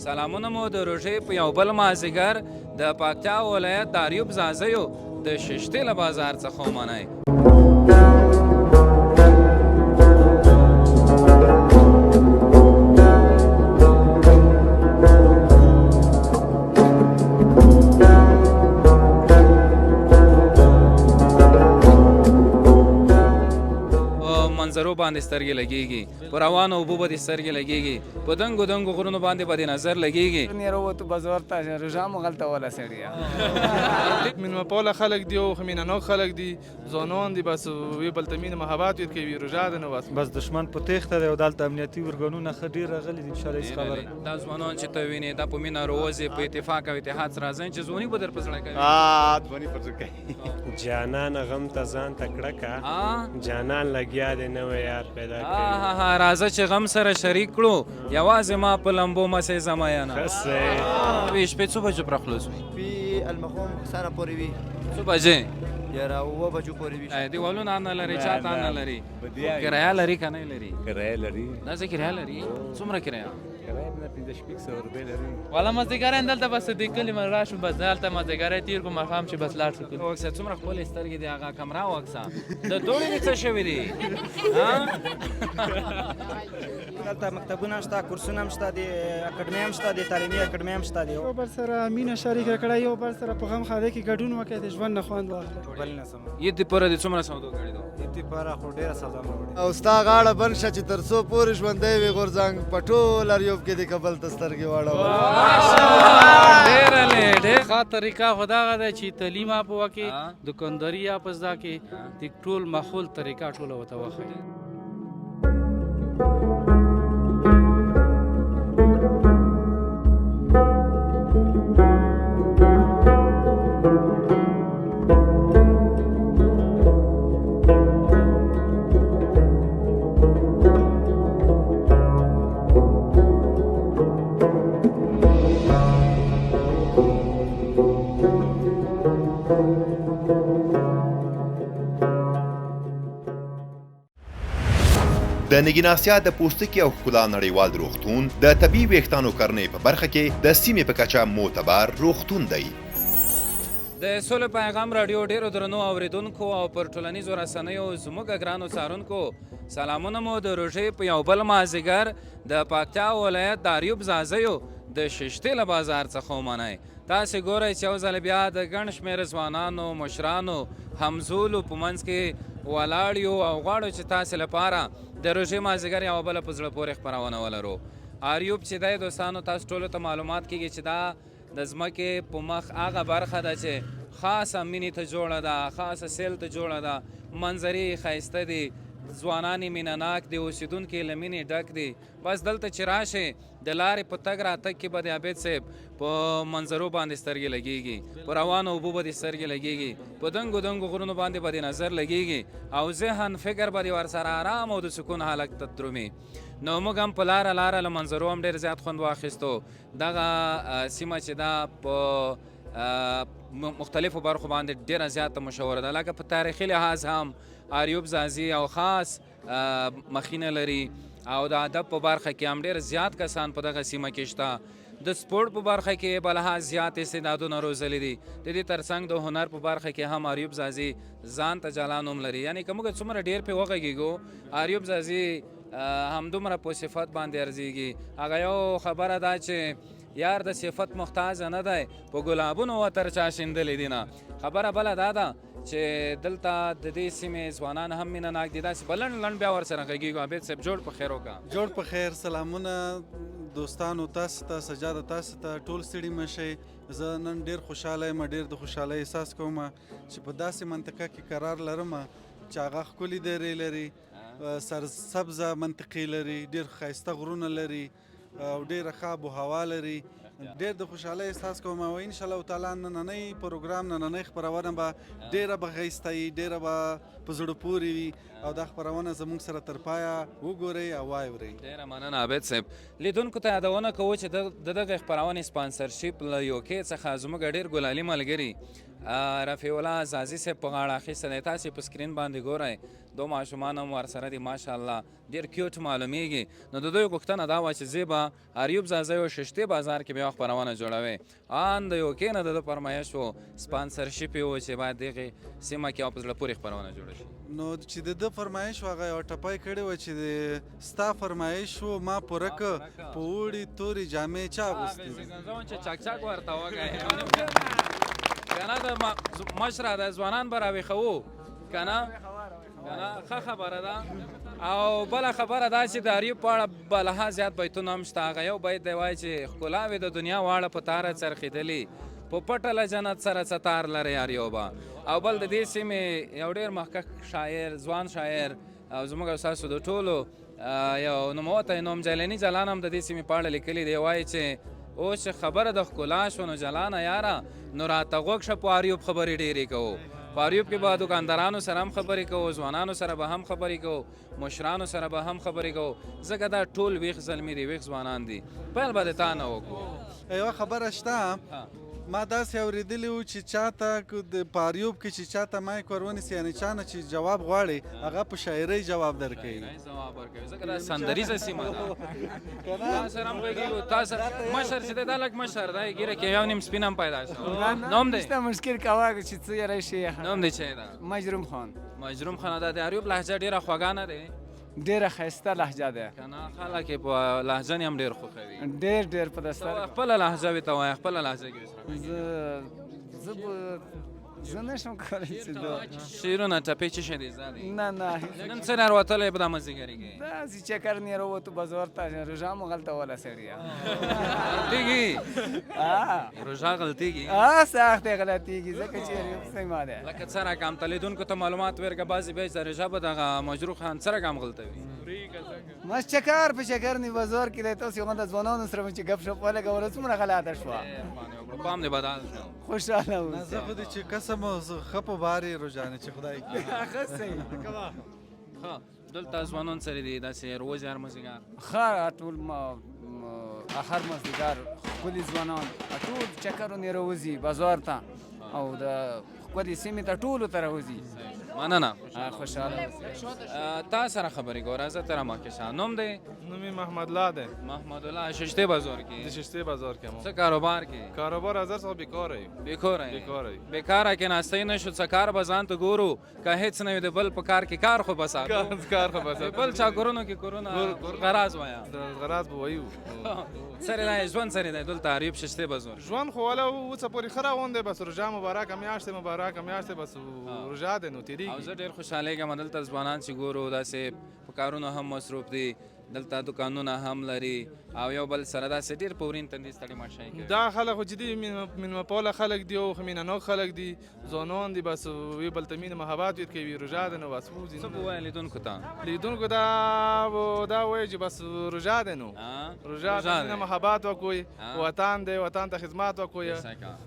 سلامونه مو د روژې په یو بل مازدیګر د پکتیا ولایت د اریوب ځاځیو د ششتې له بازار څخه ومنئ. منظرو باندې سترګې لګېږي، په روانو اوبو به دې سترګې لګېږي، په دنګو دنګو غرونو باندې به دې نظر لګېږي. راووتو بازار ته روژه مو هلته وله سړیه مېلمه پاله خلک دي او مینه ناک خلک دي، ځوانان دي، بس یو بل ته مینه محبت ورکوي. روژه ده نو بس دشمن په تېښته دی او دلته امنیتي ارګانونه ښه ډېر راغلي دي. انشاءالله هېڅ خبره نه. دا ځوانان چې ته وینې دا په مینه روزي، په اتفاق او اتحاد سره راځئ چې ځواني به در په زړه کوي. ځواني پر زړه کوي. جانان غم ته ځان ته کړه که جانان لګیا دی نوی یار پیدا کوي. راځه چې غم سره شریک کړو، یوازې ما په لمبو مسې زما ینه. شپې څو بجو پر خلاص وي؟ شپې المخوم سره پورې وي. څو بجې؟ یاره 9 بجو پورې وي. دیوالونه نه لري، چاته نه لري، کرایه لري که نه لري؟ کرایه لري. داسې کرایه لري؟ څومره کرایه؟ کرایه نه 1500 روپۍ لري. والا مازدیګری دلته بس د کلي من راشم، بس دلته مازدیګری تېر کړو، ماښام چې بس لاړ شو کلي. وکسه څومره ښکلې سترګې دي هغه کمره وکسه د دوړې دې څه شوي دي؟ دلته مکتبونه شته، کورسونه هم شته، د اکاډمۍ هم شته، د تعلیمي اکاډمۍ هم شته. یو بل سره مینه شریکه کړه، یو بل سره په غم ښادۍ کې ګډون وکړئ، د ژوند نه خوند واخلئ. بل نه سم عید پوره دې څومره سودو کړې ده؟ عید پوره خو ډېره سودا مې وړې. او ستا غاړه بند شه چې تر څو پورې ژوندی وي غورځنګ په ټول اریوب کې دې کبل ته سترګې واړوه. ډېره ښه طریقه خو دغه ده چې تعلیم آپ وکړي، دکانداري آپ زده کړي، د ټول ماحول طریقه ټوله ورته وښایي. د نګیناسیا د پوستکي او ښکلا نړیوال روغتون د طبي ویښتانو کرنې په برخه کې د سیمې په کچه معتبر روغتون دی. د سولې پیغام راډیو ډېرو درنو اورېدونکو او پر ټولنیزو رسنیو زموږ ګرانو څارونکو سلامونه مو د روژې په یو بل مازدیګر د پکتیا ولایت د اریوب ځاځیو د ششتې له بازار څخه ومنئ. تاسې ګورئ چې یو ځل بیا د ګڼ شمېر ځوانانو، مشرانو، همزولو په منځ کې ولاړ یو او غواړو چې تاسې لپاره د روژې مازدیګر یوه بله په زړه پورې خپرونه ولرو. اریوب چې دی دوستانو، تاسو ټولو ته معلومات کېږي چې دا د ځمکې په مخ هغه برخه ده چې خاصه مینې ته جوړه ده، خاصه سیل ته جوړه ده، منظرې یې ښایسته دي، ځوانان یې مینه ناک دي، اوسېدونکي یې له مینې ډک دي. بس دلته چې راشئ د لارې په تګ راتګ کې به د عابد صاحب په منظرو باندې سترګې لګېږي، په روانو اوبو به دې سترګې لګېږي، په دنګو دنګو غرونو باندې به دې نظر لګېږي او ذهن فکر به دې ورسره ارام او د سکون حالت ته درومي. نو موږ هم په لاره له منظرو هم ډېر زیات خوند واخیستو. دغه سیمه چې دا په مختلفو برخو باندې ډېره زیاته مشهوره ده، لکه په تاریخي لحاظ هم اریوب ځاځي او خاص مخینه لري او د ادب په برخه کې هم ډېر زیات کسان په دغه سیمه کې شته. د سپورټ په برخه کې به لحاظ زیات استعدادونه روزلي دي. د دې ترڅنګ د هنر په برخه کې هم اریوب ځاځي ځان ته جلا نوم لري. یعنې که موږ څومره ډېر پرې وغږېږو، اریوب ځاځي همدومره په صفت باندې ارزیږي. هغه یو خبره ده چې یار د صفت محتاج نه دی، په ګلابونو وتر چا شیندلې دي نه. خبره بله دا ده چې دلته د دې سیمې ځوانان هم مینه ناک دي. داسې به لنډ بیا ورسره غږېږو. عابد صاحب جوړ په خیر وکړه. جوړ په خیر. سلامونه دوستانو، تاسو ته سجاده، تاسو ته ټول ستړي مه شئ. زه نن ډېر خوشحاله یم، ډېر د خوشحالۍ احساس کوم چې په داسې منطقه کې قرار لرم چې هغه ښکلي درې لري، سرسبزه منطقې لري، ډېر ښایسته غرونه لري او ډېره ښه آب و هوا لري. ډېر د خوشحالۍ احساس کوم او انشاءالله تعالی نننی پروګرام، نننی خپرونه به ډېره به ښایسته وي، ډېره به په زړه پورې وي او دا خپرونه زموږ سره تر پایه وګورئ او واورئ. ډېره مننه عابد صاحب. لیدونکو ته یادونه کوو چې د دغه خپرونې سپانسرشیپ له یوکې څخه زموږ ډېر ګلالي ملګري رفیع الله زازي صاحب په غاړه اخیستی دی. تاسې په سکرین باندې ګورئ دو ماشومان هم ورسره دي ماشاءالله ډېر کیوټ معلومیږي. نو د دوی غوښتنه دا وه چې زه به ایوب زازی او ششتې بازار کې بیا خپرونه جوړوي. ان د یو کې نه د ده فرمایش و سپانسرشپ یې و چې باید دغې سیمه کې او په زړه پورې خپرونه جوړه شي. نو چې د ده فرمایش و هغه یوه ټپی کړې وه چې ستا فرمایش و ما پوره که په اوړي تورې جامې چا اغوستې چې چاک ورته وګایې که نه د مشره د ځوانان به راویښوو که نه ښه خبره ده. او بله خبره دا چې د اریوب په اړه به له ها زیات بیتونه هم شته. هغه یو بیت دی وایي چې ښکلاوې د دنیا واړه په تاره څرخېدلي په پټه له جنت سره څه تار لرې اریوبه. او بل د دې سیمې یو ډېر مخکښ شاعر ځوان شاعر او زموږ او ستاسو د ټولو یو نوموتی نوم جلاني جلان هم د دې سیمې په اړه لیکلي دی. وایي چې اوس چې خبره د ښکلا شو نو جلانه یاره نو راته غوږ شه په اریوب خبرې ډېرې کوو. په اریوب کې به دوکاندارانو سره هم خبرې کوو، ځوانانو سره به هم خبرې کوو، مشرانو سره به هم خبرې کوو، ځکه دا ټول ویښ زلمي دي، ویښ ځوانان دي. پیل به د تا نه وکړو. یوه خبره شته ما داسې اورېدلي وو چې چاته په اریوب کې چې چاته مایک ور ونیسي یعنې چا نه چې جواب غواړي هغه په شاعرۍ جواب درکوي. ځواب ورکوي ځکه دا سندریزه سیمه ده. تا سره هم غږېږو تا سره مشر چې دی دا لږ مشر دی ګیره کې یو نیم سپین هم پیدا شو. نوم دی مشکل کوه چې څه یې راشي. نوم دی چې ده مجروم خان. مجروم خان دا د اریوب لهجه ډېره خوږه نه دی؟ ډېره ښایسته لهجه ده که نه خلک یې په لهجه هم ډېر خوښوي. ډېر په دستار خپله لهجه وي ته وایه خپله لهجه کې زه نشم کولی چې شعرونه ټپې څه شی دی زادی؟ نه نن څه راوتلی په دا مازدیګري کې؟ داسې چکر نه راووتو بازار ته روژه مو غلطه وله سړیه غلطېږي روژه غلطېږي سخت یې غلطېږي ځکه چې سیمه ده لکه څه رقم ته لیدونکو ته معلومات ورکړه بعضې بیا چې د روژه به دغه مجروح خان څه رقم غلطوي؟ مس چکر په چکر نه بازار کې دی تاسو هغه د ځوانانو سره چې ګپ شپ ولګوله څومره غلطه شوه پام دې بدل شو. خوشحاله اوسه. زه خو دې چې قسم ښه په بار یې روژانې چې خدای کړي. ښه صحیح ښه دلته ځوانان سره دي داسې روزي هر مازدیګر ښه ټول هر مازدیګر ښکلي ځوانان ټول چکرونه راوځي بازار ته او د ښکلې سیمې ته ټولو ته راوځي. مننه خوشحاله اوسئ. تا سره خبرې ګوره زه تر مخکې شه. نوم دی؟ نوم یې محمد الله دی. محمد الله ششتې بازار کې؟ د ششتې بازار کې څه کاروبار کې؟ کاروبار از څخه بیکاره یم. بیکاره یې؟ بیکاره کې ناستی نه شو څه کار به ځان ته ګورو که هېڅ نه وي د بل په کار کې کار خو به ساتو. کار خو به ساتو. بل چا کورونو کې کورونه غراز وایه غراز به وایو. سره دی ژوند سره دی دلته اریوب ششتې بازار ژوند خو والا اوسه پورې ښه راغونډی بس روژه مبارکه میاشت مبارکه میاشت بس روژه دی نو تېرېږي. او زه ډېر خوشحالیږم دلته ځوانان چې ګورو داسې په کارونو هم مصروف دي دلته دکانونه هم لري او یو بل سره داسې ډېر په ورین تندي ستړي ماشای کوي. دا خلک خو چې دي مېلمه پاله خلک دي او ښه مینه ناک خلک دي ځوانان دي بس یو بل ته مینه محبت ورکوي روژه ده نو بس وځي. څه به وایې لیدونکو ته؟ لیدونکو ته دا وایي چې بس روژه ده نو روژه ده مینه محبت وکړئ وطن دی وطن ته خدمت وکړئ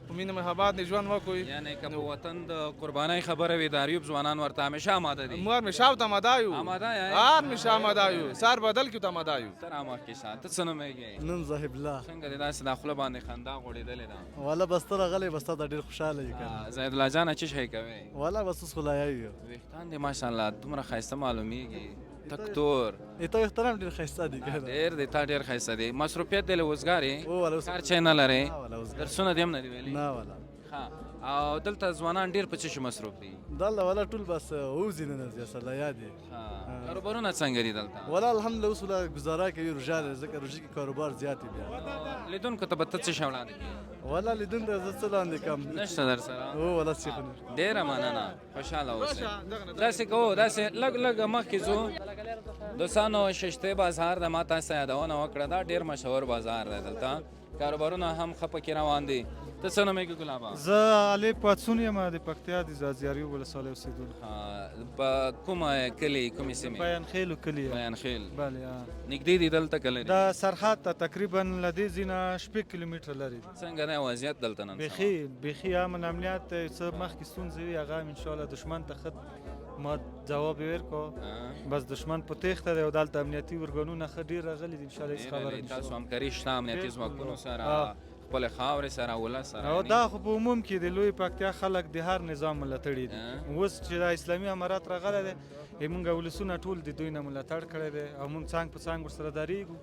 په مینه محبت نه ژوند وکړئ. یعنې که په وطن د قربانۍ خبره وي د اریوب ځوانان ورته همیشه آماده دي؟ موږ همیشه ورته آماده یو. آماده یې؟ همیشه آماده یو سر بدل کړو ته آماده یو. ته رامخکې شه ته څه نومېږې؟ نوم زاهب الله. څنګه دې داسې دا خوله باندې خندا غوړېدلې ده؟ والا بس ته راغلی بس تا ته ډېر خوشحاله یې که زاهد الله جانه څه شی کوې؟ والا بس اوس خو لایه یو. ویښتان دې ماشاءالله دومره ښایسته معلومیږي تک تور. ته ویښتان هم ډېر ښایسته دي که نه؟ ډېر دی تا ډېر ښایسته دی. مصروفیت دی له اوزګار یې؟ او والا اوس کار چی نه لرې؟ والا اوس درسونه دې هم نه دي ویلي؟ نه والا. او دلته ځوانان ډېر په څه شي مصروف دي؟ دلته والا ټول بس وځي نن ځي اصل لایه دي. کاروبارونه څنګه دي دلته؟ والا الحمدلله اوس ولا گزاره کوي روژه ده ځکه روژې کې کاروبار زیات دی بیا. لیدونکو ته به ته څه شی وړاندې کړې؟ والا لیدونکو ته زه څه وړاندې کړم نشته در سره؟ او والا څه خو نه. ډېره مننه خوشحاله اوسئ. داسې کوو داسې لږ لږ مخکې ځو دوستانو ششتې بازار د ما تاسو ته یادونه وکړه دا ډېر مشهور بازار دی دلته کاروبارونه هم ښه پکې روان دي. ته څه نومېږې ګلابه؟ زه علي پاڅون یم د پکتیا د ځاځي اریوب ولسوالۍ اوسېدونکی. په کومه کلي کومې سیمې؟ بیان خیلو کلي. بیان خیل بلې نږدې دي دلته که لرې؟ دا سرحد ته تقریبا له دې ځای نه 6 کیلومتره لرې دي. څنګه دی وضعیت دلته نن سبا؟ بیخي امن امنیت څه مخکې ستونزې وي هغه هم انشاءالله دښمن ته ښه ما جواب یې ورکړو بس دښمن په تېښته دی او دلته امنیتي ارګانونه ښه ډېر راغلي دي انشاءالله هېڅ خبره نشته. تاسو همکاري شته امنیتي ځواکونو سره خپل خاورې سره ولس سره او دا خو په عموم کې د لوی پکتیا خلک د هر نظام ملاتړي دي اوس چې د اسلامي امارات راغلی دی موږ ولسونه ټول د دوی نه ملاتړ کړی دی او موږ څانګ په څانګ ورسره درېږو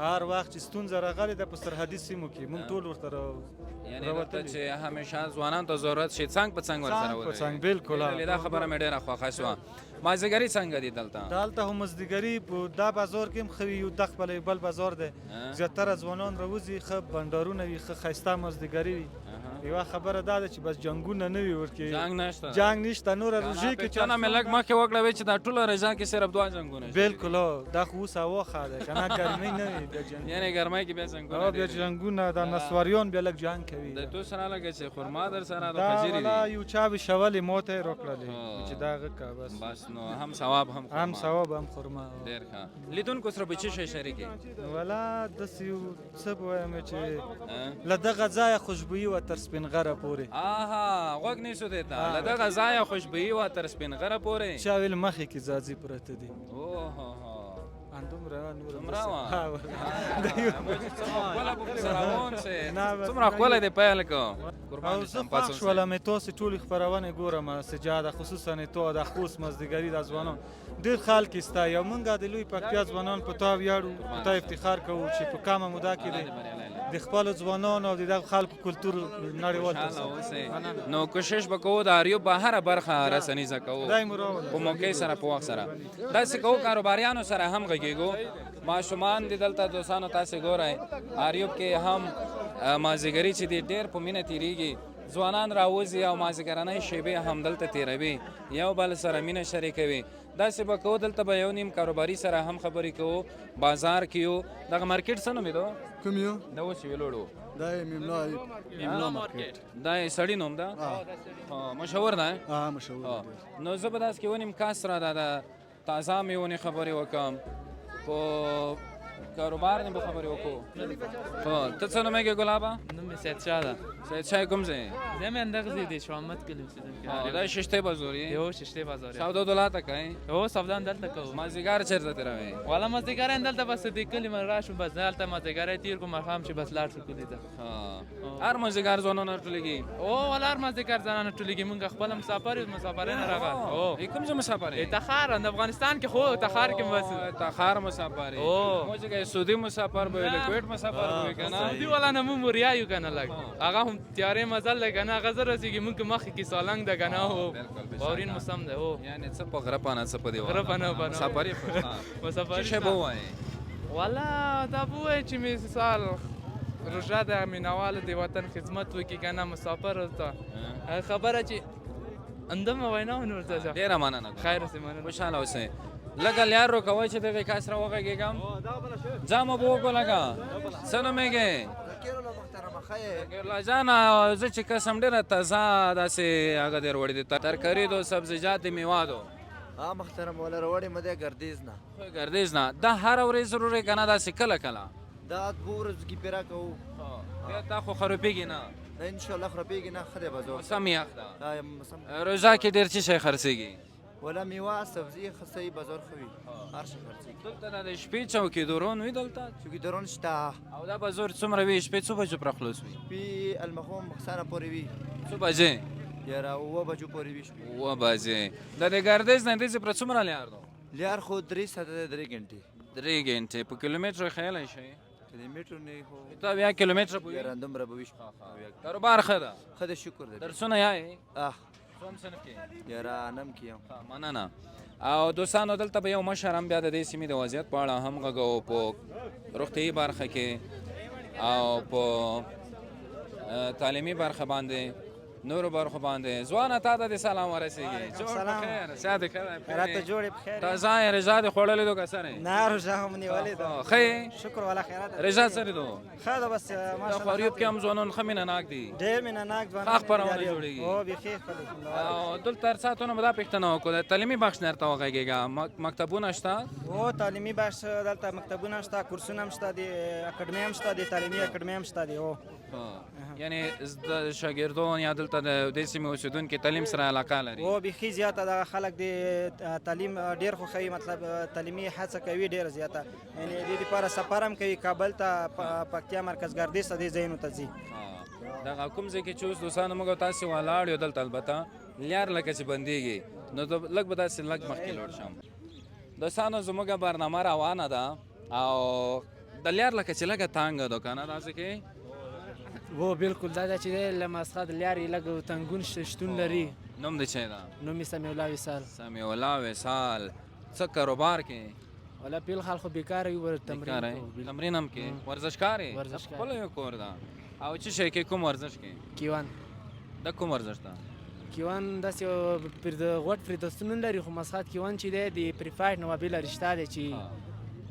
هر وخت چې ستونزه راغلې ده په سرحدي سیمو کې موږ ټول ورته یعنې دلته چې همیشه ځوانانو ته ضرورت شي څانګ په څانګ ورسره ودرېږي څانګ بالکل دا خبره مې ډېره خوښه شوه مازدیګري څنګه دي دلته هم مازدیګري په دا بازار کې هم ښه وي یو د خپل بل بازار دی زیاتره ځوانان راوځي ښه بنډارونه وي ښه ښایسته مازدیګري وي یوه خبره دا ده چې بس جنګونه نه وي ورکې جنګ نشته نوره روژې کې چا نه مې لږ مخکې وکړه وی چې دا ټوله روژه کې صرف 2 جنګونه بالکل دا خو اوس هوا ښه ده که نه ګرمۍ نه وي یعنې ګرمۍ کې بیا جنګونه بیا جنګونه دا نسواریان بیا لږ جنګ کوي د تو سره لږ چې خرما در سره د فجیرې دا یو چا وشولې ماته یې راکړلې چې دا هغه که بس نو هم ثواب هم ثواب هم خرما ډېر ښه لیدونکو سره به څه شی شریکې ولا داسې یو څه به وایم چې له دغه ځایه خوشبويي وه تر سپین غره پورې غوږ نیسو دی ته له دغه ځایه خوشبويي وه تر سپین غره پورې چا ویل مخې کې ځاځي پرته دي څومره ښکلی دی پیل کو او زه خوښ شولم تاسې ټولې خپرونې ګورم سجاده خصوصا تو د خوست مازدیګري د ځوانان ډېر خلک یې ستایي او موږ د لوی پکتیا ځوانان په تا ویاړو په تا افتخار کوو چې په کمه موده کې د خپلو ځوانانو او د دغو خلکو کلتور نړیوال نو کوشش به کوو د اریوب به هره برخه رسنیزه کوو په موقع سره په وخت سره داسې کوو کاروباریانو سره هم غږیږو ماشومان دي دلته دوستانو تاسې ګورئ اریوب کې هم مازدیګري چې دی ډېر په مینه تېرېږي ځوانان راوځي او مازدیګرنۍ شیبې هم دلته تېروي یو بل سره مینه شریکوي داسې به کوو دلته به یو نیم کاروباري سره هم خبرې کوو بازار کې یو دغه مارکیټ څه نوم یې دو کوم یو دا اوس یې ویلوړو دا یې میملا مارکیټ دا یې سړي نوم ده مشهور ده مشهور نو زه به داسې کې ونیم کاس را ده د تازه میونې خبرې وکړم په کاروبار نه به خبرې وکړو ته څه نومېږې ګلابه نوم مې سید شاه ده سید شاه کوم ځای زه مې همدغه ځای دی شوامد کلي اوسېدونکی دا ششتې بازار یې یو ششتې بازار یې سودا دولته کوئ هو سودا هم دلته کوو مازدیګر چېرته تېروئ والا مازدیګر هم دلته بس د کلي مې راشو بس دلته مازدیګر یې تېر کړو ماښام چې بس لاړ شو کلي ته هر مازدیګر ځوانان راټولېږي والا هر مازدیګر ځوانان راټولېږي مونږ خپله مسافر یو مسافرۍ نه راغلو کوم ځای مسافر یې تخار د افغانستان کې خو تخار کې بس تخار مسافر یې موږ چې سعودي مسافر به ویل کویټ مسافر به که نه سعودي والا نه مونږ وریا یو که نه لږ هغه هم تیارې مزل دی که نه هغه زه رسېږي مونږ مخکې کې سالنګ ده که نه باورین موسم دی یعنې څه په غره پانه څه په دیوال غره پانه مسافر یې مسافر څه شی به ووایې والا دا به ووایې چې مثال روژه د مینهوالو د وطن خدمت وکړي که نه مسافر ته خبره چې همدومره وینا ونه ورته ډېره مننه خیر اوسې مننه خوشحاله اوسئ لږه لیار روکوئ چې دغې کس را وغږېږم ځامه به وکړو لږه څه نومېږې الله جانه زه چې قسم ډېره تازه داسې هغه دې راوړي دي ترکاري دو سبزیجات میوادو محترم مولا راوړې مده ګردیز نه ګردیز نه دا هره ورځ ضروري که نه داسې کله کله دا 2 ورځو کې پیرا کوو بیا تا خو خرابېږي نه انشاءالله خرابېږي نه ښه دی بازار موسم یخ ده روژه کې ډېر څه شی خرڅېږي ولا میوه سبزي خصوصي بازار خو وي هر شي خرڅېږي دلته د شپې چوکیداران وي دلته چوکیداران شته او دا بازار څومره وي شپې څو بجو پوره خلاص وي شپې المخوم مخسانه پورې وي څو بجې یاره 9 بجو پورې وي شپې 9 بجې د دې ګردیز نه دې پره څومره لیار دو لیار خو 3 ساعته 3 غنټې 3 غنټې په کیلومتر خیال شي کیلومتر نه خو ته بیا کیلومتر په یاره اندومره به وي کاروبار ښه ده ښه ده شکر دی درسونه یې کوم صنف کې یاره انم کې یم مننه او دوستانو دلته به یو مشر هم بیا د دې سیمې د وضعیت په اړه هم غږو په روغتیایي برخه کې او په تعلیمي برخه باندې نورو برخو باندې ځوانه تا ته د سلام ورسېږي جوړ بخیر صحت ښه راته جوړې بخیر تازه یې رضا دې خوړلې دو که سره نه روژه هم نیولې ده ښه شکر والا خیرات رضا سره دو ښه ده بس دا خو اریوب کې هم ځوانان ښه مینه ناک دي ډېر مینه ناک ځوانان ښه خپرونه جوړېږي هو بیخي او دلته هر ساعتونه به دا پوښتنه وکړو د تعلیمي بخش نه درته وغږېږه مکتبونه شته هو تعلیمي بخش دلته مکتبونه شته کورسونه هم شته د اکاډمۍ هم شته د تعلیمي اکاډمۍ هم شته دی هو یعنی د شاګردان یا دلته دلته د دې سیمې اوسېدونکي تعلیم سره علاقه لري؟ او بیخي زیاته دغه خلک د تعلیم ډېر خوښوي، مطلب تعلیمي هڅه کوي ډېره زیاته، یعنې دې دپاره سفر هم کوي کابل ته، پکتیا مرکز ګردیز ته دې ځایونو ته ځي. دغه کوم ځای کې چې اوس دوستانو موږ او تاسې ولاړ یو دلته البته لیار لکه چې بندېږي نو لږ به داسې لږ مخکې لوړ شم. دوستانو زموږ برنامه روانه ده او د لیار لکه چې لږه تانګه ده که نه داسې کې؟ و بالکل دا ده چې دی له ماسخه د لیارې لږ تنګون شتون لري. نوم د چی ده؟ نوم یې سمیع الله وصال. سمیع الله وصال. څه کاروبار کې؟ والا فی الحال خو بیکاره یو، تمرین هم کې؟ ورزشکار یې؟ خپله یو کور ده. او څه شی کې کوم ورزش کې؟ کیوان. دا کوم ورزش ده؟ کیوان داسې غوټ فریدستون نه لري، خو مسخات کیوان چې دی د پریفایډ نه بېله رشته دی چې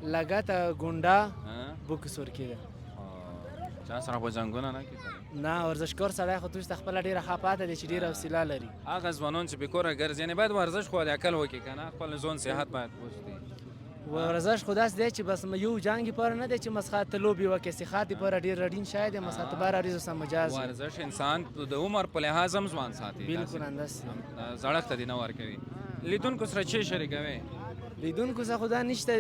لګته ګونډه بوکس ورکېده. چا سره خو جنګونه نه کېدل؟ نه، ورزشکار سړی خو توس ته خپله ډېره ښه پاته دی چې ډېره حوصله لري. هغه ځوانان چې بېکوره ګرځي یعنې باید ورزش خو د عقل وکړي که نه، خپل ځان صحت باید وساتي. ورزش خو داسې دی چې بس یو جنګ لپاره نه دی چې مسخات ته لوبې وکړي، صحت لپاره ډېر اړین شی دی. مسخات بهر اړیزو سم مجاز ورزش انسان د عمر په لحاظ هم ځوان ساتي. بالکل همداسې زړښت ته دې نه ورکوي. لیدونکو سره چی شریکوي؟ لیدونکو څه خو دا نشته،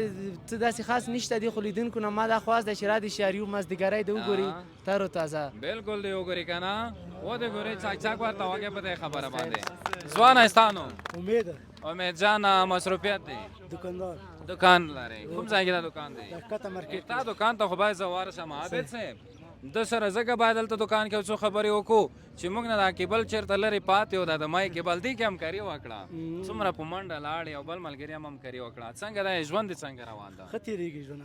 څه داسې خاص نشته دی، خو لیدونکو نه ما دا خواست دی چې را دې شهریو مازدیګری د وګوري تر و تازه. بالکل دی وګوري که نه، و دې ګورې چاک چاک ورته وکړې په دې خبره باندې. ځوانه ستا نوم؟ امید جان. مصروفیت دی؟ دکاندار. دکان لري؟ کوم ځای کې دا دکان دی؟ کته مارکیټ. تا دکان ته خو باید زه ورشم عابد صاحب. د سره ځکه باید دلته دکان کې څو خبرې وکړو چې موږ نه دا کیبل چېرته لرې پاتې و دا د مای کیبل دې کې همکاري وکړه. څومره په منډه لاړې او بل ملګري هم همکاري وکړه. څنګه دی ژوند دې څنګه روان ده؟ ښه تېرېږي ژوند.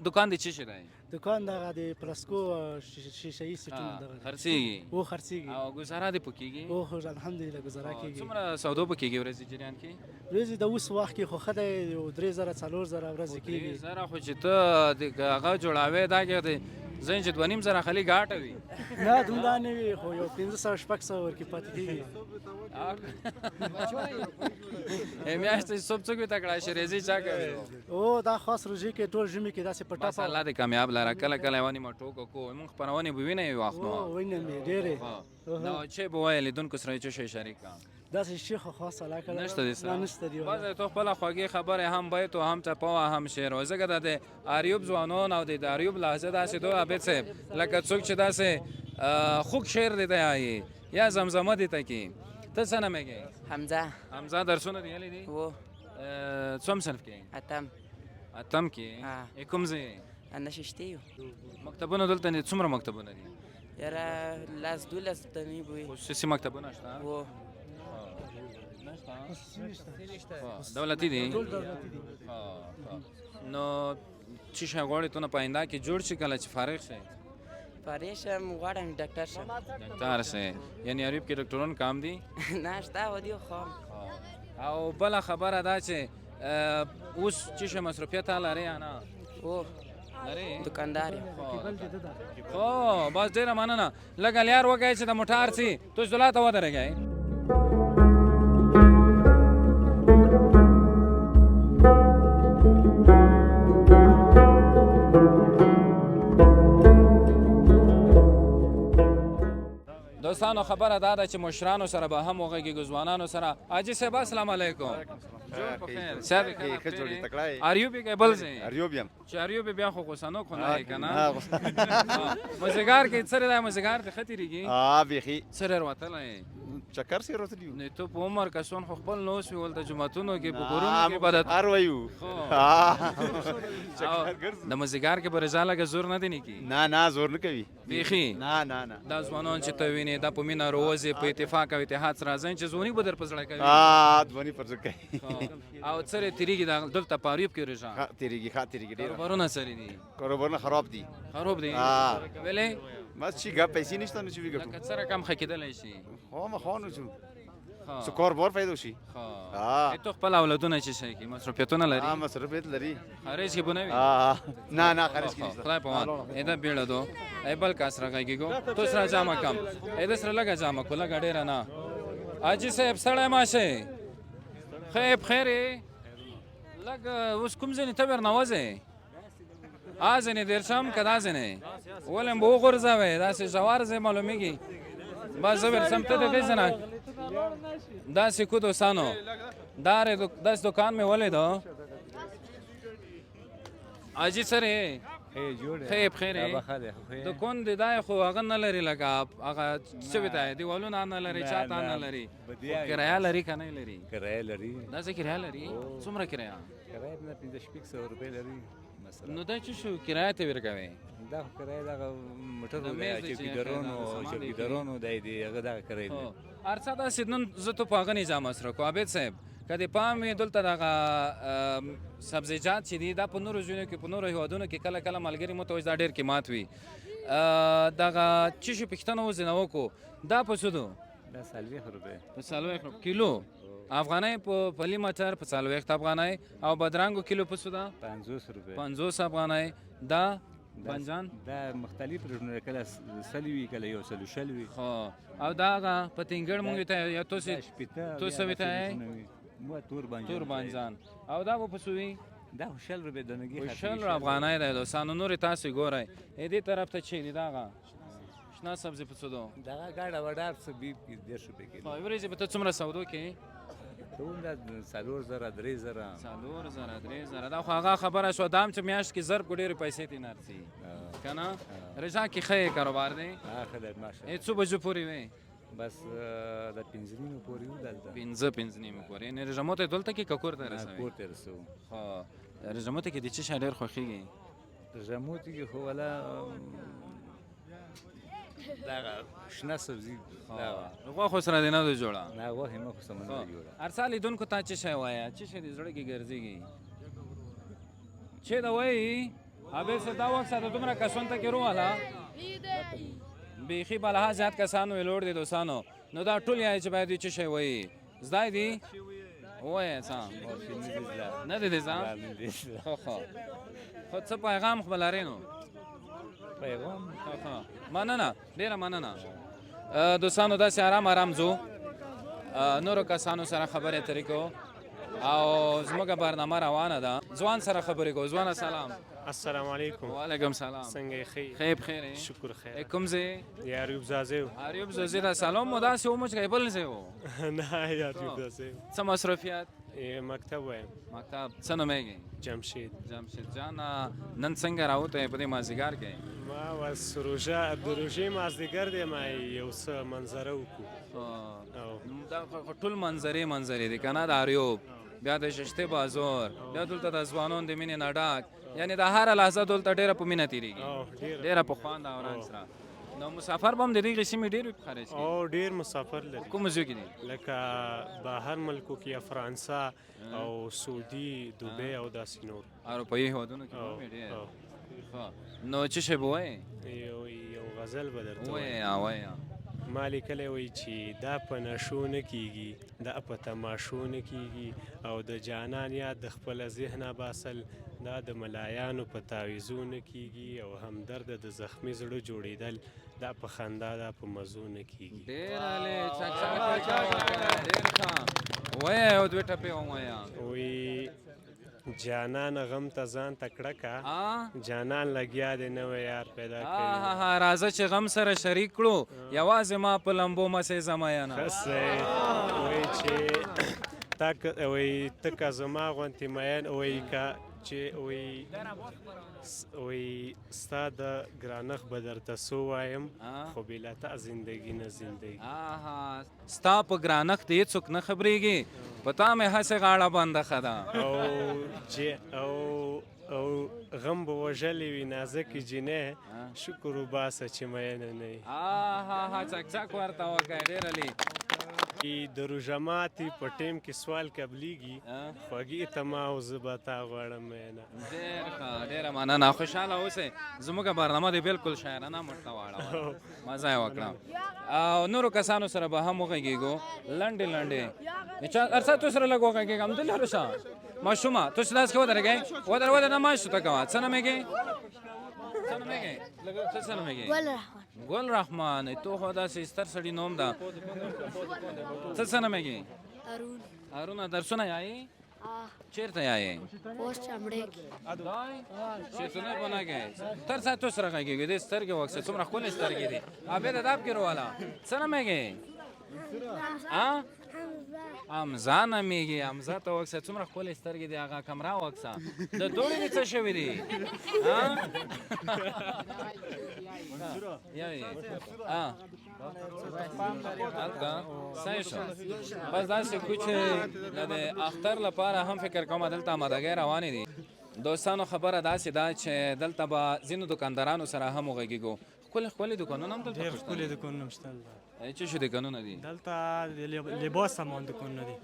دکان دې څه شی دی؟ دکان دغه د پلسکو شیشه یي سیټونه دغه خرڅېږي؟ او خرڅېږي. او ګزاره دې پکېږي؟ او خو الحمدلله ګزاره کېږي. څومره سودو پکېږي ورځې جریان کې؟ ورځې د اوس وخت کې خو ښه دی 3000 4000 ورځې کېږي. 3000 خو چې ته هغه جوړاوې دا کې زه چې 2500 خالي ګاټه وي. نه دومره نه وي، خو یو 500 600 ورکې پاتې کېږي. میاشتې صبح څوک وي تکړه شي ریزي چا کوي؟ او دا خاص روژې کې ټول ژمي کې داسې په ټاپه. الله دې کامیاب لره. کله کله یوه نیمه ټوکه کوو موږ خپرونې به وینئ یو وخت نو وینم یې ډېرې. نو چې به وایې لیدونکو سره څه شی شریک کړه؟ داسې شي خو خاص علاقه نشته دې سره؟ نشته دې. بس تو خپله خوږې خبرې هم بیت او هم ټپه او هم شعر و. ځکه د اریوب ځوانان او د اریوب لهجه داسې دو عابد صاحب لکه څوک چې داسې خوږ شعر دې ته وایي یا زمزمه دې ته کوي. ته څه نوم یې؟ حمزه. حمزه درسونه دې ویلي دي؟ و څوم صنف کې؟ اتم کې؟ کوم ځای؟ نششتې یو. مکتبونه دلته څومره مکتبونه دي؟ یاره لاس 12 تنې به وي. خصوصي مکتبونه شته؟ و دولتي دي؟ نو چې شی غواړې ته نه په آینده کې جوړ شي کله چې فارغ شي؟ فارغ شم غواړم ډاکټر شم. ډاکټر شې؟ یعنې اریوب کې ډاکټران کام دي؟ نه شته و دي خو. او بله خبره دا چې اوس چې شی مصروفیت لرې یا نه؟ او لرې؟ دکاندار یم. خو بس ډېره مننه. لږ لیار وکړئ چې د موټر سي تو زلا ته ودرېږئ. دوستانو خبره دا ده چې مشرانو سره به هم وغږېږو ځوانانو سره. حاجي صاحب السلام علیکم. اریوب کې بل ځای؟ اریوب یم. چې اریوب بیا خو غوسنوک خو نه یې که نه؟ مازدیګر کې څه دی مازدیګر دې ښه تېرېږي؟ بیخي. څه ډېر وتلی؟ چکر سې راوتلي یو. نه ته په عمر کسان خو خپل نوس وي ولته جوماتونو کې په کورونو کې عبادت هر وایو. د مازدیګر کې به رضا لږه زور نه دی نه کي؟ نه زور نه کوي بیخي. نه دا ځوانان چې ته وینې دا په مینه روزي په اتفاق او اتحاد سره راځي چې ځواني به در په زړه کوي. ځواني پر زړه کوي. او څه تېرېږي دلته په اریوب کې رژا؟ تېرېږي ډېر. کاروبارونه څرې دي؟ کاروبارونه خراب دي. خراب دي؟ ولې؟ بس چې ګپ پیسې نشته نو چې وي ګټو. لکه څه رقم ښه کېدلی شي؟ خامخا نو چې څه کاروبار پیدا شي. تو خپل اولادونه چې شي کې مصروفیتونه لري؟ مصروفیت لري. خارج کې به نه وي؟ نه خارج کې نشته. خدای په امان. ایدا بیړه دو ای بل کس راغېږو تو سره جامه کم ایدا سره لګه جامه کو لګه ډېره نه. حاجي صاحب سړی ماشه خیر لږ اوس کوم ځای ته ورنوځې؟ ځینې دېرشم که دا ځینې ولې به وغورځوې داسې ژور ځای معلومېږي. با زه ورسم ته دغې ځه نه داسې کو دوستانو داسې دوکان مې ولیدو حاجي سر یې ښه بخیر یې دوکان دی دا خو هغه نه لري لکه هغه څه ویته دیوالونه نه لري چاته نه لري کرایه لري که نه لري کرایه لري داسې کرایه لري څومره کرایه کرایه نه 1500 روپۍ لري نو دا څه شو کرایه ته ورکوې دا خو کرایه دغه موټرو دی چوکیدارانو دی دی هغه دغه کرایه دی هر څه داسې نن زه تو په هغه نظام سره کوم عابد صاحب که دې پام وي دلته دغه سبزیجات چې دي دا په نورو ځایونو کې په نورو هېوادونو کې کله کله ملګري مو ته وایي دا ډېر قیمت وي دغه څه شي پوښتنه اوس ځینې وکړو دا په څه دو دا 40 روپۍ په 40 کیلو افغانۍ په پلی مټر په 40 افغانۍ او بدرنګو کیلو په څه ده 50 روپۍ 50 افغانۍ دا بنجان دا مختلف رژونه کله سل وي کله یو سل شل وي خو او دا هغه پتنګړ مونږ ته یا تو څه ویته مو تور بانجان او دا په څه وي دا شل روپۍ دنګي شل افغانۍ ده دوستانو نور تاسو ګورئ دې طرف ته چي دي دا شنه سبزي په څه دو دا گاډه وډار څه بي 10 روپۍ کې نو ورځې به ته څومره سودو کې ټول دا 4000 3000 دا خو هغه خبره شو دام چې میاشت کې ضرب کو ډېرې پیسې تی نارسي کنه رجا کې ښه کاروبار دی خدای ماشاءالله څو بجو پورې وي بس د 15 نیمه پورې و دلته دلته 15 نیمه پورې نه رجمو ته دلته کې ککور ته رسوي کور ته رسو خو رجمو ته کې د چی شهر خوخيږي رجمو ته کې هو ولا دا شنه سبزی غوا خو سره نه دی جوړه نه غوا هم خو سم نه دی جوړه هر سال دونکو ته چی شي وایا چی شي د زړه کې ګرځيږي چې دا وای هغه څه دا وخت سره دومره کسون ته کې رواله بیخي بلها زیات کسانو ویلوړ دي دوستانو نو دا ټول یې چې باید چی شي وای زدای دی وای څه نه دي ځان خو څه پیغام خبرارینو پیغام مننه ډیره مننه دوستانو داسې آرام ځو نورو کسانو سره خبرې اترې کوو او زموږ برنامه روانه ده ځوان سره خبرې کوو ځوانه سلام السلام علیکم وعلیکم سلام څنګه یې خیر بخیر شکر خیر کوم ځای یاریوب زازیو یاریوب زازی دا سلام مو داسې و مچ بل ځای و نه یاریوب زازیو څه مصروفیات مکتب وایم مکتب څه نومېږي جمشید جان نن څنګه راوته په دې مازدیګر کې ما واس روژه د روژې مازدیګر دی ما یو څه منظره وکړو دا ټول منظرې دي کنه د اریوب بیا د ششته بازار بیا دلته د ځوانانو د مینې نه ډک یعنی د هر لحظه دلته ډیره په مینه تیریږي ډیره په خوند او رنګ سره نو مسافر بم د دې قسمه ډیر خارج کی او ډیر مسافر لري کوم ځای کې دي لکه بهر ملکو کې فرانسا او سعودي دوبۍ او داسې نور اروپایي هیوادونو کې ډیر نو چې شی بوای یو غزل به درته وای ما لیکلی وایي چې دا په نشو نه کیږي دا په تماشو نه کیږي او د جانان یاد د خپل ذهنه باسل دا د ملایانو په تعویذو نه کیږي او همدرد د زخمی زړه جوړېدل دا په خندا دا په مزو نه کیږي وای او دوی ټپې ومایا وی جانان غم ته ځان تکړه کا جانان لګیا دی نوی یار پیدا کوي راځه چې غم سره شریک کړو یوازې ما په لمبو مسې زمایانه وایي چې وایي ته که زما غوندې مین وایي که چې وایي ستا د ګرانښت به درته څه ووایم خو بېله تا زندګي نه زندګي ستا په ګرانښت هېڅوک نه خبرېږي په تا مې هسې غاړه بنده ښه ده او غم به وژلې وي نازکې جینۍ شکر وباسه چې مینه نه یې چک ورته وکړئ ډېر علي د روژه ماتي په ټیم کې سوال قبلیږي خوږې ته ما او زه به تا غواړم مینه ډېر ښه ډېره مننه خوشحاله اوسئ زموږ برنامه دی بالکل شاعرانه موږ ته واړوله مزه یې وکړه او نورو کسانو سره به هم وغږېږو لنډې هر څه تو سره لږ وغږېږه همدلته روشه ماشومه تاسو داسې ودرېږئ ودره نه ماشو ته کوه څه نومېږي څه نومېږي ګل رحمان تو خو داسې ستر سړي نوم ده څه نومېږي هارون درسونه یایې چیرته یایې پوسټ چمړې چې څه نه بنا کې تر ساتو سره غږیږي د سترګې وکسه څومره ښکلې سترګې دي ابې د داب کې رواله څه نومېږي حمزه نومېږي حمزه ته وکسه څومره ښکلې سترګې دي هغه کمره وکسه د دوړې دې څه شوي دي هلته صحیح شو بس داسې کوي چې د اختر لپاره هم فکر کوم دلته آمادګۍ روانې دي دوستانو خبره داسې ده چې دلته به ځینو دکاندارانو سره هم وغږېږو ښکلي دوکانونه هم دلته ډېر ښکلي دوکانونه شته څه شي دوکانونه دي دلته د لباس سامان دوکانونه دي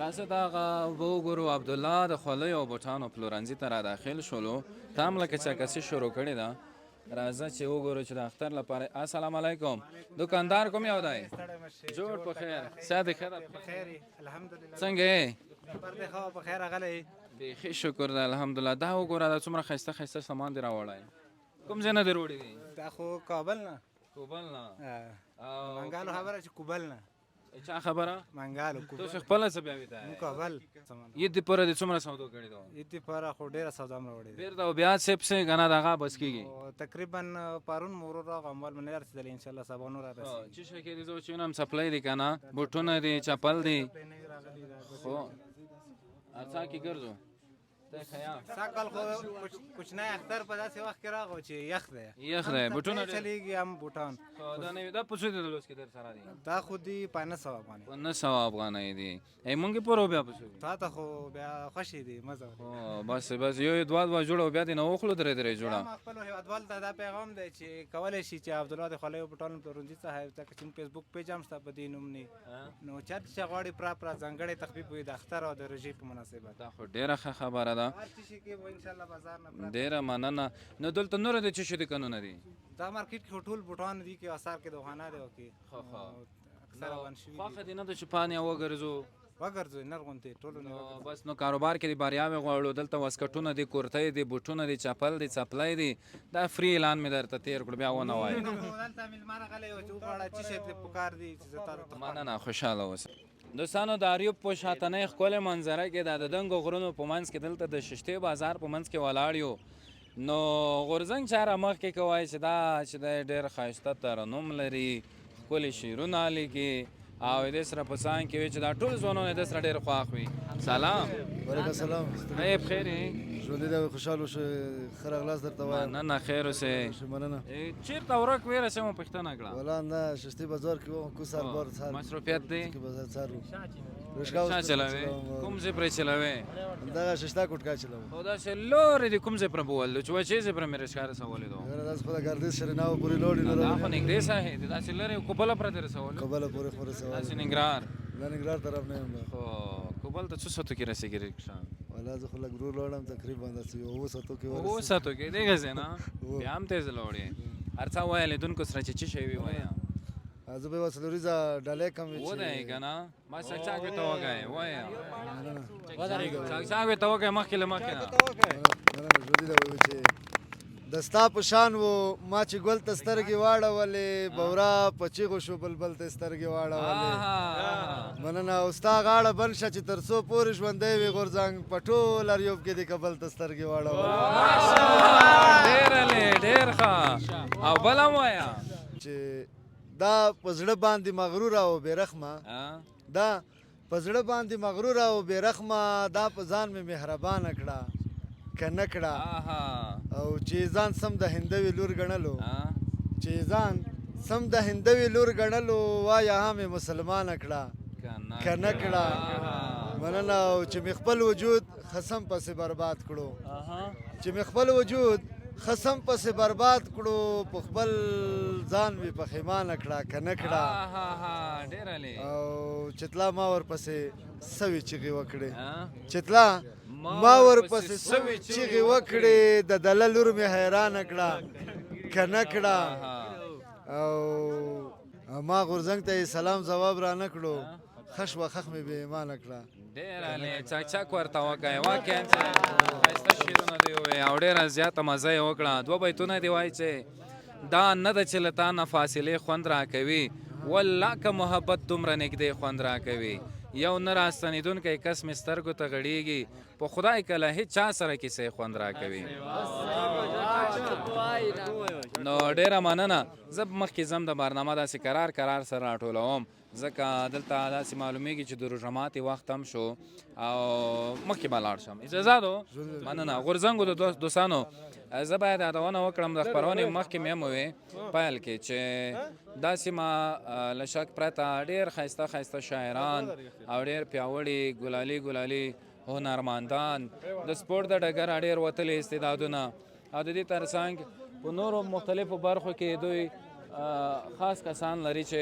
راځه دا هغه به وګورو عبدالله د خولیو او بوټانو پلورنځي ته را داخل شولو ته هم لکه چکسي شروع کړې ده راځه چې وګورو چې د اختر لپاره السلام علیکم دکاندار کوم یو دی جوړ په خیر صحت ښه ده څنګه یې په خیر راغلی بیخي شکر ده الحمدلله دا وګوره دا څومره ښایسته ښایسته سامان دې راوړی کوم ځای نه دې روړي دي دا خو کابل نه منګالو خبره چې کوبل نه چا خبره منګالو تاسو خپله څه بیا ویته کابل عید دې پوره دې څومره سودو کړي دو عید دې پوره خو ډېره سودا م راوړې بیرته بیا سیب سه غنا دغه بس کیږي تقریبا پرون مور راغ اموال منه رسیدل ان شاء الله سبا نور راسي چې شکه دې زو چې نام سپلای دي کنه بوټونه دي چپل دي خو اڅا کی ګرځو ساکل خو کوچنی اختر په داسې وخت کې راغو چې یخ دی بوټونه چلیږي هم بوټان دا نه دا پوسو دي دلوس کې در سره دي دا خو دی 500 افغانۍ 500 افغانۍ دي ای مونږ پرو بیا پوسو تا ته خو بیا خوشي دي مزه بس یو دوا جوړو بیا دي نو خلو درې جوړه خپل هیوادوال ته دا پیغام دی چې کولای شي چې عبدالله د خلیو بوټانو پلورنځي صاحب ته چې فیسبوک پیج هم ستا په دې نوم ني نو چاته چې غواړي پرا ځانګړی تخفیف وي د اختر او د روژې په مناسبت دا خو ډېره ښه خبره ده ډېره مننه نو دلته نور د څه شي دوکانونه دي دا مارکیټ کې ټول بوټان دي کې آثار کې دوکانه دی او کې اکثر ون شي خو دې نه د چپانیا وګرځو نرغونته ټول بس نو کاروبار کې باریاوي غواړو دلته واسکټونه دي کورتۍ دي بوټونه دي چپل دي چپلای دي دا فری اعلان مې درته تیر کړ بیا ونه وای دلته ملمانه غلې او چې وړه چې څه پکار دي چې زه مننه خوشاله اوسه دوستانو د اریوب په شاتنه ښکلې منظره کې د دنګو غرونو په منځ کې دلته د ششتې بازار په منځ کې ولاړ یو نو غورځنګ چاره مخکې کوای چې دا چې ډېر ښایسته ترنم لري ښکلي شعرونه لیکي او دې سره په څنګ کې چې دا ټول ځوانان دې سره ډېر خوښ وي سلام وعلیکم السلام بخیر ژوندی دا خوشاله شو خیر اغلاس درته وایم مننه خیر اوسې مننه چیرته ورک ویره سم پښتنه کړه ولا نه شستي بازار کې وو کو سال بار سال مصروفیت دی بازار سارو څه چلاوي کوم ځای پر چلاوي دا ششتا کوټکا چلاوي خدا سے لور دې کوم ځای پر بول چې وچې ځای پر مې رشکار سوالې دو دا خپل ګردش شرناو پوری لوړ نه دا خو نګدې ساه دا چې لره کوبل پر دې سوال کوبل پورې سوال دا چې نګرار دا نګرار طرف نه یم خو کوبل ته څه ستو کې رسېږي شان ولا زه خو لګ ورو لوړم تقریبا د 2 ساتو کې ورسې 2 ساتو کې دیګه زینا بیا هم تیز لوړې ارڅا وایلې دونکو سره چې شي وي وایا زه به وسلوریزا ډالې کم وي و دی کنه ما سچا کې تو وګای وایا چا کې تو وګای مخکې مخکې نه جوړی دا وي چې دستا پشان وو ما چې ګل تسترګي واړولې بورا پچیغو شو بلبل تسترګي واړولې مننه اوستا غاړه بنشه چې ترسو پورې ژوندې وي غورځنګ پټول اریوب کې د کبل تسترګي واړولې ډېر ښه او بل وایا چې دا پزړه باندې مغرور او بیرخمه دا پزړه باندې مغرور او بیرخمه دا په ځان مې مهربان کړه کنه کړه او چې ځان سم د هندوی لور ګڼلو چې ځان سم د هندوی لور ګڼلو وایا هم مسلمان کړه کنه کړه مننه او چې مې خپل وجود خصم پسې برباد کړو چې مې خپل وجود خصم پسې برباد کړو په خپل ځان مې پښیمانه کړه کنه کړه او چتلا ما ورپسې سوي چغې وکړې چتلا ما ورپسې سوي چغې وکړې د دله لور مې حیرانه کړه کنه کړه او ما غورځنګ ته سلام ځواب را نه کړو خش و خخ مې بې ایمانه کړه ډېر چاک ورته وکړی واقعا ښایسته شعرونه دې ووایي او ډېره زیاته مزه یې وکړه 2 بیتونه دې وایي چې دا نه ده چې له تا نه فاصلې خوند راکوي والله که محبت دومره نږدې خوند راکوي یو نه راستنېدونکی کس مې سترګو ته غړېږي په خدای کله هېڅ چا سره کیسې خوند راکوي نو ډېره مننه زه مخکې ځم د برنامه داسې قرار سره راټولوم ځکه دلته داسې معلومیږي چې د روژه ماتې وخت هم شو او مخکې به لاړ شم اجازه ده مننه غورځنګو د دوستانو زه باید یادونه وکړم د خپرونې مخکې مې هم ووې پیل کې چې دا سیمه له شک پرته ډېر ښایسته ښایسته شاعران او ډېر پیاوړي ګلالي هنرمندان د سپورټ د ډګره ډېر وتلي استعدادونه او د دې ترڅنګ په نورو مختلفو برخو کې دوی خاص کسان لري چې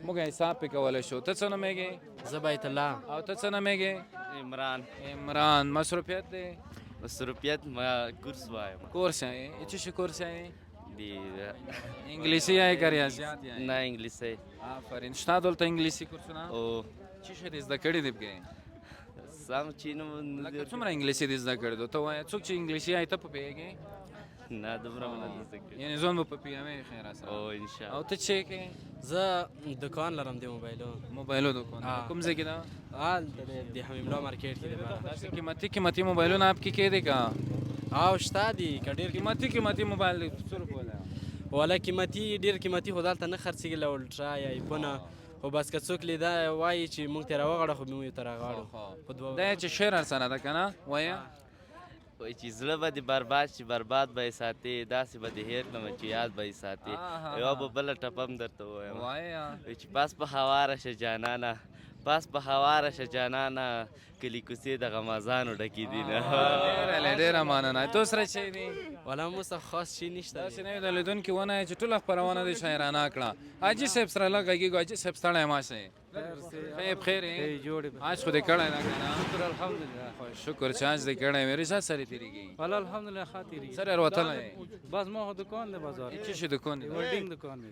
موږ حساب پې کولی شو ته څه نومېږې زه بیت الله او ته څه نومېږې عمران مصروفیت دی مصروفیت ما کورس وایم کورس یې څه شي کورس یې انګلیسي یې که ریاضیات یې نه انګلیسي آفرین شته دلته انګلیسي کورسونه څه شی دې زده کړي دي پکې سم چې نو لکه څومره انګلیسي دې زده کړي دي ته وایه څوک چې انګلیسي یې ته پوهېږې نه دومره مو نه زده کړي یعنې ځان به په پیاوې خیر سره انشاءالله او ته څه کې زه دکان لرم د موبایلو دکان کوم ځای کې ده د حمیم الله مارکیټ کې دی داسې قیمتي موبایلونه آپ کې کې دي که او شته دي که ډېر قیمتي موبایل دی څو روپو دی والا ډېر قیمتي خو دلته نه خرڅېږي له الټرا یا ایفونه خو بس که څوک لیده وایي چې موږ ترې راوغواړه خو موږ یې ته راغواړو دا یې چې شعر سره ده که نه وایه وایي چې زړه به دې برباد شي برباد به یې ساتې داسې به دې هېر کړمه چې یاد به یې ساتې یوه به بله ټپه هم درته ووایم وایي چې پاس په هواره شه جانانه پاس په هواره شه جانانه کلي کوڅې د غمازانو ډکې دي نه ډېره مننه تو سره څه دي والا مو څه خاص شي نشته داسې نه وي د لیدونکي ونه چې ټوله خپرونه دې شاعرانه کړه حاجي صاحب سره لږ غږېږو حاجي صاحب ستړی مه شئ بخیر یې آج خو دې کړی ده که نه شکر الحمدلله شکر چې آج دې کړی وې رضا سره تېرېږي والا الحمدلله ښه تېرېږي سره یې وتلی بس ما خو دکان دی بازار څه شي دکان دی ولډینګ دکان دی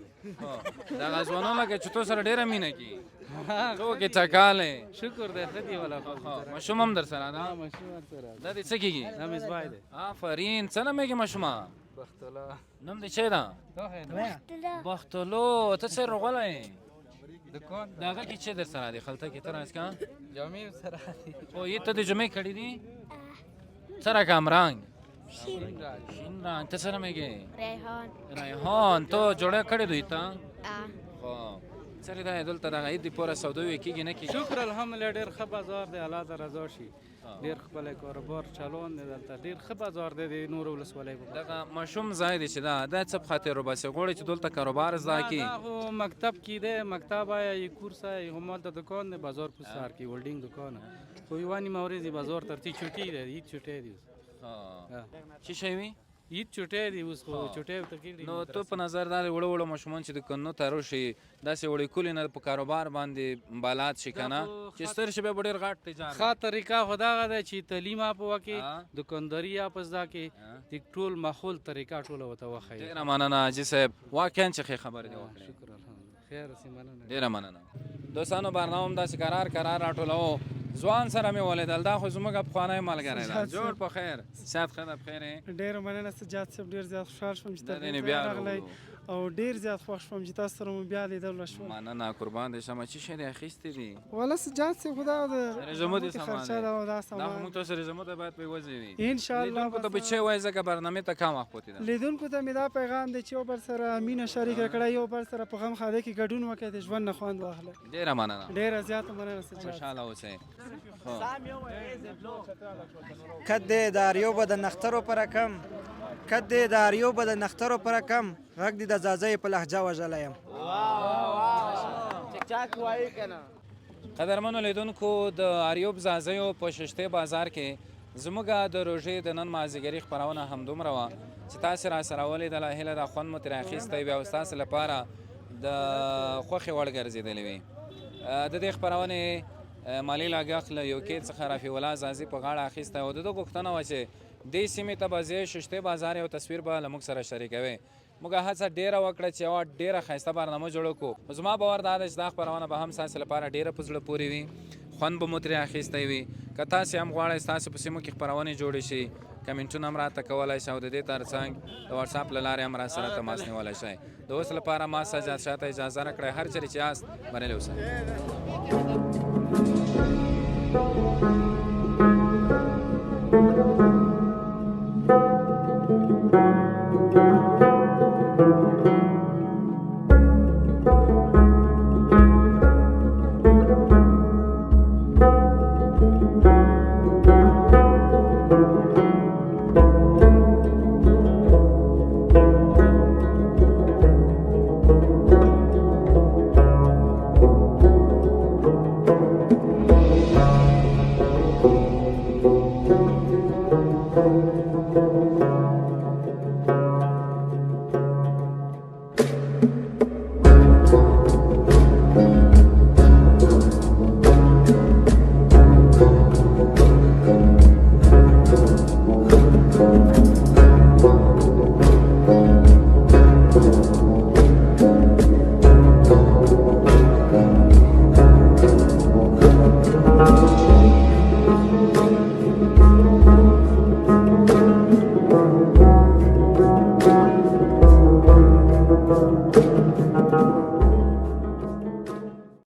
دغه ځوانان لکه چې تو سره ډېره مینه کي تو کې ټکالی شکر دی ښه دی والا ماشوم هم در سره ده ماشوم هم سره دا دې څه کېږي دا مصباح دی آفرین څه نومېږي ماشومه بختالله نوم دې څه ده بختالو ته څه روغلی دکان د هغه کې څه در سره دی خلطه کې ته راځکه جامې سره دي او یې ته د جمعې کړي دي څه رقم رنګ شین رنګ ته څه نومېږي ریحان ته جوړه کړې دوی ته خو سره دا دلته دغه عید پوره سوداوي کېږي نه کېږي شکر الحمدلله ډېر ښه بازار دی الله ته رضا شي ډېر ښکلی کاروبار چلون دی دلته ډېر ښه بازار دی د نورو ولسوالۍ په دغه ماشوم ځای دی چې دا څه په خاطر وباسي غواړي چې دلته کاروبار زده کړي دا خو مکتب کې دی مکتب یا کورس همالته دکان دی بازار په سر کې ولډینګ دکان خو یوه نیمه ورځ بازار ترتي چوټي دی عید چوټی دی څه شی وي عید چوټی دی اوس خو چوټی ورته کېږي نو تو په نظر دا وړو وړو ماشومان چې د کنو ته راشي داسې وړې کولې نه په کاروبار باندې بالات شي که نه چې ستر شي بیا به ډېر غټ تجارت ښه طریقه خو دغه ده چې تعلیم آپ وکړي دکانداري آپ زده کړي د ټول ماحول طریقه ټوله ورته وښایي ډېره مننه حاجي صاحب واقعا چې ښې خبرې دې وکړې شکر الحمدلله خیر اوسې مننه ډېره مننه دوستانو برنامه هم داسې قرار راټولوو ځوان سره مې ولیدل دا خو زموږ پخوانی ملګری ده جوړ په خیر صحت ښه ده بخیر یې ډېره مننه سجاد صاحب ډېر زیات خوشحال شوم چې دا دې تاسو بیا راغلی او ډېر زیات خوښ شوم چې تاسو سره مو بیا لیدل وشول مننه قربان دې شم چې شی دې اخیستی دي والا سجاد صاحب خو دا د رزومو دې سامان خرچه ده او دا دا سامان خو موږ تاسو رزومو ته باید پیوځي وي انشاءالله لیدونکو ته به څه وایي ځکه برنامې ته کم وخت پاتې ده لیدونکو ته مې دا پیغام دی چې یو بل سره مینه شریکه کړئ یو بل سره په غم ښادۍ کې ګډون وکړئ د ژوند نه خوند واخلئ ډېره مننه ډېره زیاته مننه سجاد خوشحاله اوسئ کد داریو به د نخترو پر کم کد داریو به د نخترو پر کم غږ دې د ځاځی په لهجه وژلی یم قدرمنو لیدونکو د اریوب ځاځیو په ششتې بازار کې زموږ د روژې د نن مازدیګري خپرونه همدومره وه چې تاسې راسره ولیدله هیله ده خوند مو ترې اخیستی وي او ستاسو لپاره د خوښې وړ ګرځېدلې وي د دې خپرونې مالي لګښت له یوکې څخه رفیع الله ځاځي په غاړه اخیستی او د ده غوښتنه وه چې دې سیمې ته به ځې ششتې بازار یو تصویر به له موږ سره شریکوي موږ هڅه ډېره وکړه چې یوه ډېره ښایسته برنامه جوړه کړو زما باور دا ده چې دا خپرونه به هم ستاسې لپاره ډېره په زړه پورې وي خوند به مو ترې اخیستی وي که تاسې هم غواړئ ستاسو په سیمو کې خپرونې جوړې شي کمنټونه هم راته کولی شئ او د دې ترڅنګ د واټساپ له لارې هم راسره تماس نیولی شئ د اوس لپاره ما سجاد شاه ته اجازه راکړئ هر چېرې چې یاست بریالي اوسئ Thank you.